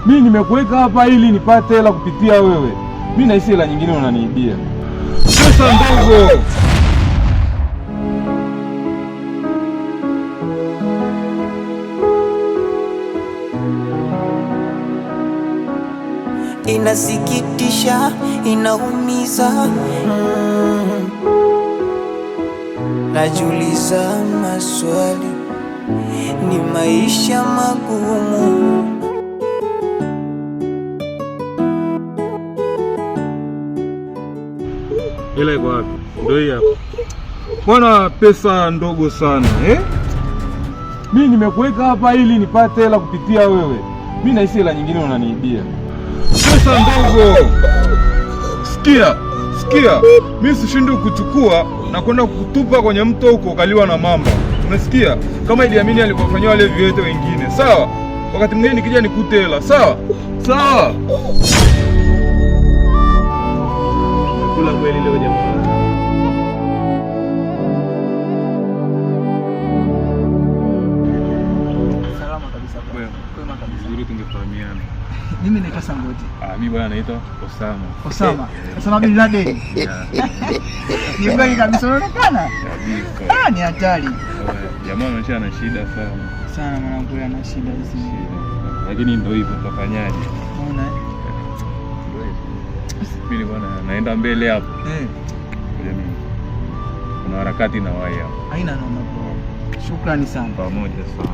Mimi nimekuweka hapa ili nipate hela kupitia wewe. Mimi nahisi hela nyingine unaniibia. Pesa ndogo. Inasikitisha, inaumiza. Najiuliza maswali, ni maisha magumu. Hela iko wapi? Ndio hii hapa. Mbona pesa ndogo sana Mimi nimekuweka hapa ili nipate hela kupitia wewe. Mimi nahisi hela nyingine unaniibia. Pesa ndogo. Sikia. Mimi sishindi kuchukua na kwenda kutupa kwenye mto huko kaliwa na mamba. Umesikia? Kama Idi Amin alivyofanyia wale viwete wengine. Sawa? Wakati mwingine nikija nikute hela. Sawa? Kula kweli leo jamaa. Salama kabisa. Kwema kabisa. Nzuri tungefahamiana. Mimi naitwa Sangoti. Mimi bwana naitwa Osama. Osama bin Laden. Ni kweli kabisa unaonekana? Ni hatari. Jamaa anaonyesha ana shida sana mwanangu, ana shida hizi. Lakini ndio hivyo tutafanyaje? Unaona? Mimi bwana naenda mbele hapo. Mimi kuna harakati na waya. Haina noma bro. Shukrani sana. Pamoja sana.